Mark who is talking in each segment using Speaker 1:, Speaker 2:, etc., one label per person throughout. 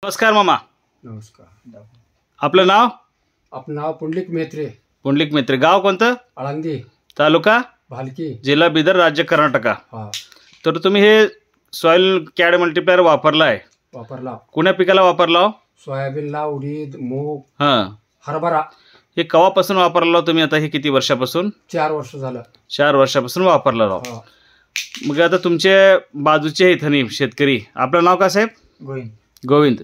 Speaker 1: नमस्कार मामा.
Speaker 2: नमस्कार.
Speaker 1: आपलं नाव?
Speaker 2: आपलं नाव पुंडलिक मेत्रे.
Speaker 1: पुंडलिक मेत्रे. गाव कोणतं?
Speaker 2: आळंदी
Speaker 1: तालुका
Speaker 2: भालकी
Speaker 1: जिल्हा बिदर राज्य कर्नाटका.
Speaker 2: हा
Speaker 1: तर तुम्ही हे सॉइल कॅड मल्टीप्लायर वापरला आहे.
Speaker 2: वापरला.
Speaker 1: कोण्या पिकाला वापरला हो?
Speaker 2: सोयाबीनला, उडीद, मूग,
Speaker 1: हां.
Speaker 2: हरभरा.
Speaker 1: हे कवापासून वापरला हो तुम्ही? आता हे किती वर्षापासून?
Speaker 2: 4 वर्ष झालं.
Speaker 1: 4 वर्षापासून वापरला हो.
Speaker 2: हा.
Speaker 1: मग आता तुमचे बाजूचे इथं शेतकरी, आपलं नाव काय साहेब?
Speaker 2: गोविंद.
Speaker 1: गोविंद.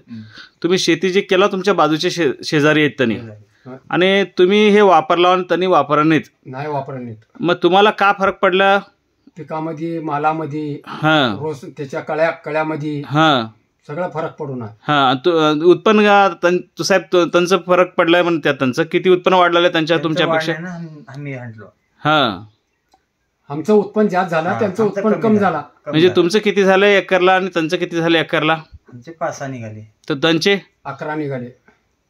Speaker 1: तुम्ही शेती जे केला तुमच्या बाजूचे शेजारी आहेत त्यांनी,
Speaker 2: हा.
Speaker 1: आणि तुम्ही हे वापरला आणि त्यांनी वापरला नाहीत.
Speaker 2: नाही वापरले.
Speaker 1: मग तुम्हाला का फरक पडला?
Speaker 2: पिकामध्ये, मालामध्ये,
Speaker 1: हां
Speaker 2: रोज त्याच्या कळ्यामध्ये
Speaker 1: हां
Speaker 2: सगळा फरक पडून आहे.
Speaker 1: हां. उत्पन्न साहेब त्यांचं फरक पडलाय म्हणते. त्यांचं किती उत्पन्न वाढलेलं आहे त्यांच्या तुमच्यापेक्षा? हां.
Speaker 2: आमचं उत्पन्न जास्त झालं, त्यांचं उत्पन्न कमी झाला.
Speaker 1: म्हणजे तुमचं किती झालं एकरला आणि त्यांचं किती झालं एकरला?
Speaker 3: आमचे 5 निघाले
Speaker 1: तर त्यांचे
Speaker 2: 11 निघाले.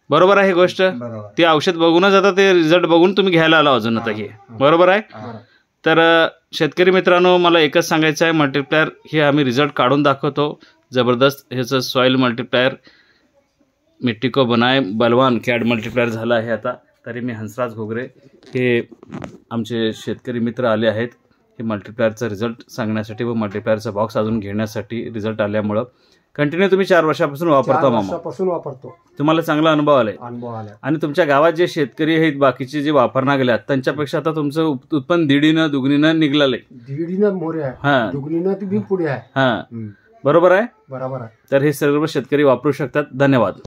Speaker 1: बरोबर आहे ही गोष्ट.
Speaker 3: बरोबर.
Speaker 1: ते औषध बघूनच आता ते रिझल्ट बघून तुम्ही घ्यायला आला अजून आता हे. बरोबर आहे.
Speaker 2: बरं.
Speaker 1: तर शेतकरी मित्रांनो, मला एकच सांगायचं आहे, मल्टीप्लायर हे आम्ही रिझल्ट काढून दाखवतो. जबरदस्त ह्याचं सॉईल मल्टीप्लायर मिट्टिको बनाय बलवान कॅड मल्टीप्लायर झालं आहे आता. तरी मी हंसराज घोगरे हे आमचे शेतकरी मित्र आले आहेत हे मल्टीप्लायरचा रिझल्ट सांगण्यासाठी व मल्टीप्लायरचा बॉक्स अजून घेण्यासाठी. रिझल्ट आल्यामुळं कंटिन्यू तुम्ही 4 वर्षापासून वापरता मामा.
Speaker 2: वर्षापासून वापरतो.
Speaker 1: तुम्हाला चांगला अनुभव आलाय.
Speaker 2: अनुभव आला.
Speaker 1: आणि तुमच्या गावात जे शेतकरी आहेत बाकीचे जे वापरणार गेल्यात त्यांच्यापेक्षा आता तुमचं उत्पन्न दीडीनं दुगणीनं निघालंय.
Speaker 2: दीडीनं मोरे आहे,
Speaker 1: हां.
Speaker 2: दुगणीनं बी पुढे आहे.
Speaker 1: हां. बरोबर आहे.
Speaker 2: बरोबर आहे.
Speaker 1: तर हे सर्व शेतकरी वापरू शकतात. धन्यवाद.